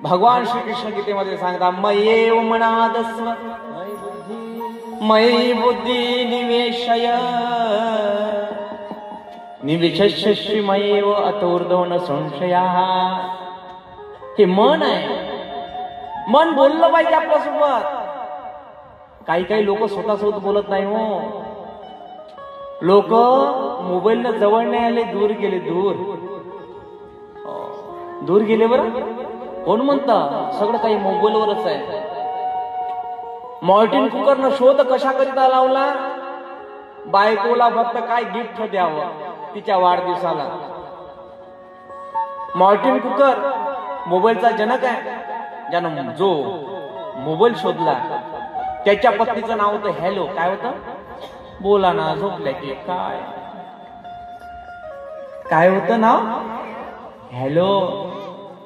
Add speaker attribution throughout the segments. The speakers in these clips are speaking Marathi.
Speaker 1: भगवान श्रीकृष्ण गीतेमध्ये सांगता मयेव मनादस्व मयि बुद्धी निवेशय निविशस्यसि मयेव अतोर्ध्व न संशया. हे मन आहे. मन बोललं पाहिजे आपल्यासोबत. काही लोक स्वतःसोबत बोलत नाही हो. लोक मोबाईल न जवळ नाही आले, दूर गेले. दूर गेले बरं. कोण म्हणतं सगळं काही मोबाईलवरच आहे. मॉर्टिन कुकरनं शोध कशा करिता लावला? बायकोला फक्त काय गिफ्ट द्यावं तिच्या वाढदिवसाला. मॉर्टिन कुकर मोबाईलचा जनक आहे. ज्यानं जो मोबाईल शोधला त्याच्या पत्नीचं नाव होतं हॅलो. काय होतं? बोला ना झोपल्या की काय होतं नाव? हॅलो.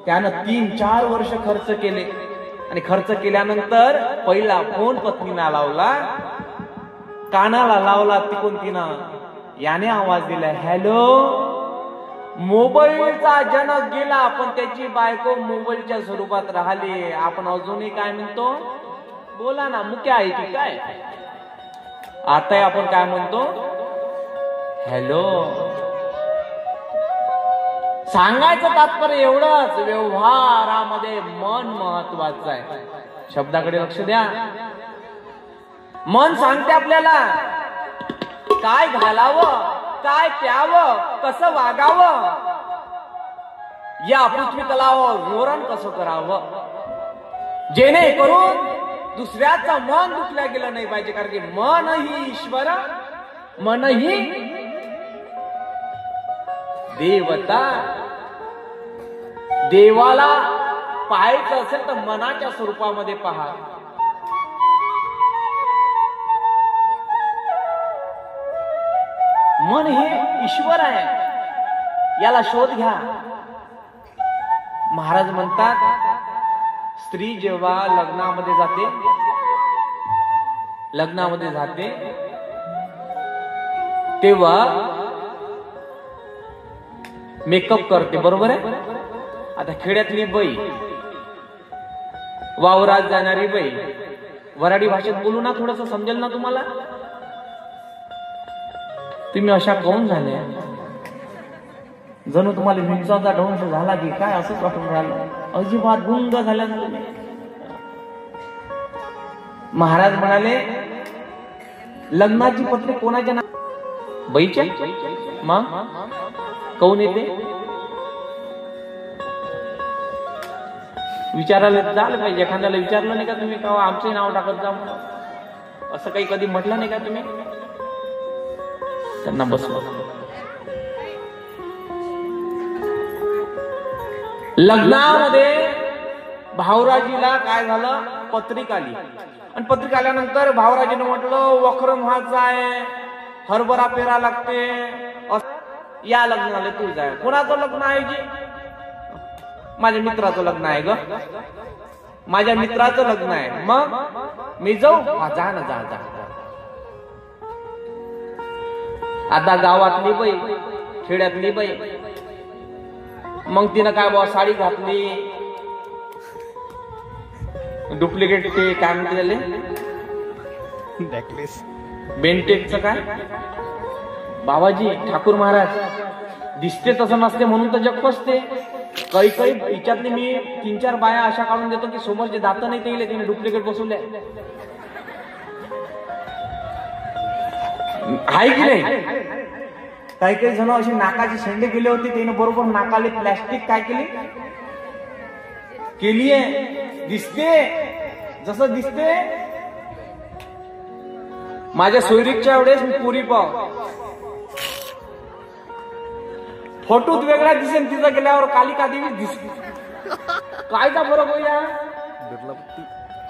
Speaker 1: त्यानं 3-4 वर्ष खर्च केले आणि खर्च केल्यानंतर पहिला फोन पत्नीला लावला, कानाला लावला. तिनं याने आवाज दिला हॅलो. मोबाईलचा जनक गेला पण त्याची बायको मोबाईलच्या स्वरूपात राहिली. आपण अजूनही काय म्हणतो? बोला ना. मुक्या आहे की काय? आता आपण काय म्हणतो? हॅलो. सांगायचं तात्पर्य एवढंच, व्यवहारामध्ये मन महत्वाचं आहे. शब्दाकडे लक्ष द्या. मन सांगते आपल्याला काय घालावं, काय प्यावं, कसं वागावं, या पृथ्वी तलावर धोरण कसं करावं, जेणेकरून दुसऱ्याचं मन दुखल्या गेलं नाही पाहिजे. कारण की मन ही ईश्वर, मन ही देवता. देवाला पाहायचं असेल तर मनाच्या स्वरूपामध्ये पहा. मन हे ईश्वर आहे, याला शोध घ्या. महाराज म्हणतात स्त्री जेव्हा लग्नामध्ये जाते तेव्हा मेकअप करते. बरोबर आहे. आता खेड्यातली बाई, वावरात जाणारी बाई, वराडी भाषेत बोलू ना, थोडस समजेल ना तुम्हाला. तुम्ही अशा कोण झाल्या? जणू तुम्हाला हिंसाचा ध्वंस झाला की काय असंच वाटून राहिलं. अजिबात गुंग झाल्या. महाराज म्हणाले लग्नाची पत्रिका कोणाच्या नाव? बाईच्या. मग कोण येते? विचारायला झालं पाहिजे. एखाद्याला विचारलं नाही का तुम्ही का आमचे नाव टाकत जा म्हणून? असं काही कधी म्हटलं नाही का तुम्ही? त्यांना बसवा. लग्नामध्ये भावराजीला काय झालं? पत्रिका आली. आणि पत्रिका आल्यानंतर भावराजीने म्हटलं वक्रम व्हायचा आहे, हरभरा पेरा लागते, या लग्नाला तू जाय. कोणाचं लग्न आहे जी? माझ्या मित्राचं लग्न आहे ग. माझ्या मित्राचं लग्न आहे. मग मी जाऊ? जा ना, जा. आता गावातली बाई, खेड्यातली बाई, मग तिनं काय बाबा साडी घातली, डुप्लिकेट ते काय म्हणते त्याले नेकलेस, बेंटेकचं काय बाबाजी ठाकूर महाराज दिसते तसं नसते म्हणून तर जग फसते. काही हिच्यातली मी 3-4 बाया अशा काढून देतो की समोर जे दात नाही ते तिने डुप्लिकेट बसवले आहे की नाही. काही जण असे नाकाचे शेंडे गेले होते, त्याने बरोबर नाकाले प्लॅस्टिक काय केलीये, दिसते जसं दिसते. माझ्या सोयरीकच्या वेळेस मी पुरी पाव फोटोत वेगळा दिसेल, तिथं गेल्यावर कालिका देवी दिसते. कायचा फरक होईया?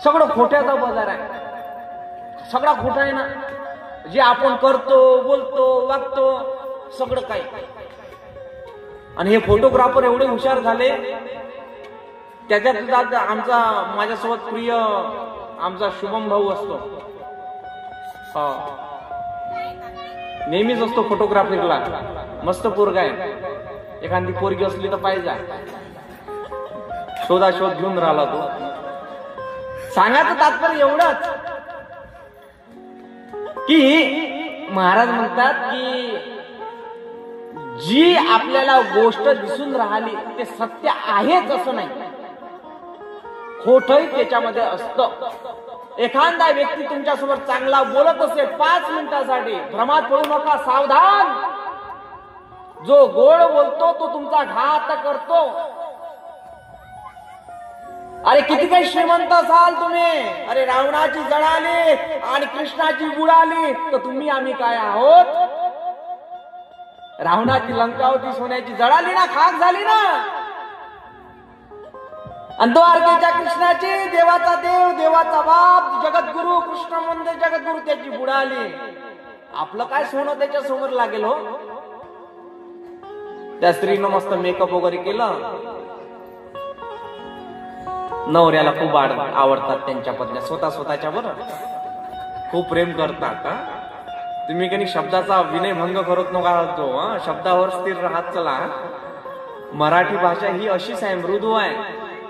Speaker 1: सगळं खोट्याचा बाजार आहे. सगळा खोटा आहे ना. जे आपण करतो, बोलतो, वागतो सगळं काही. आणि हे फोटोग्राफर एवढे हुशार झाले. त्याच्यात माझ्यासोबत प्रिय आमचा शुभम भाऊ असतो, नेहमीच असतो फोटोग्राफीला. मस्त पोरगा आहे. एखादी पोरगी असली तर पाहिजे. शोधाशोध घेऊन राहिला तो. सांगायचं तात्पर्य एवढंच की महाराज म्हणतात की जी आपल्याला गोष्ट दिसून राहिली ते सत्य आहेच असं नाही, खोटही त्याच्यामध्ये असतं. एखादा व्यक्ती तुमच्यासोबत चांगला बोलत असेल 5 मिनिटासाठी, भ्रमात पडू नका, सावधान. जो गोड बोलतो तो तुमचा घात करतो. अरे किती काही श्रीमंत असाल तुम्ही, अरे रावणाची जळाली आणि कृष्णाची बुडाली तर तुम्ही आम्ही काय आहोत? रावणाची लंका होती, सोन्याची जळाली ना, खाक झाली ना. आणि द्वारकेच्या कृष्णाची, देवाचा देव, देवाचा बाप, जगद्गुरु, कृष्ण म्हणजे जगद्गुरु, त्याची बुडाली. आपलं काय सोनं त्याच्या समोर लागेल हो? त्या स्त्रीनं मस्त मेकअप वगैरे केलं. नवऱ्याला खूप आवडतात त्यांच्या पत्न्या, स्वतःच्या बरं खूप प्रेम करतात. तुम्ही काही शब्दाचा विनयभंग करत नका तो, शब्दावर स्थिर राहत चला. मराठी भाषा ही अशीच आहे, मृदू आहे.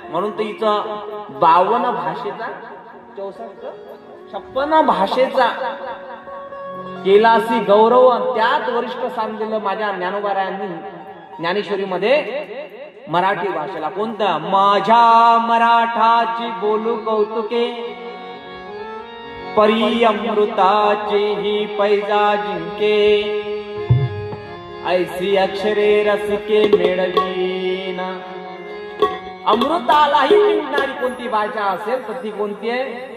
Speaker 1: म्हणून तर इथं 52 भाषेचा, 56 भाषेचा केलासी गौरव, त्यात वरिष्ठ स्थान दिलं माझ्या ज्ञानोबारायांनी ज्ञानेश्वरीमध्ये मराठी भाषेला. कोणतं? माझ्या मराठाची बोलू कौतुके, परी अमृताचे ही पैजा जिंके, ऐसी अक्षरे रसिके मेळवीना. अमृतालाही जिंकणारी कोणती भाषा असेल तर ती कोणती आहे?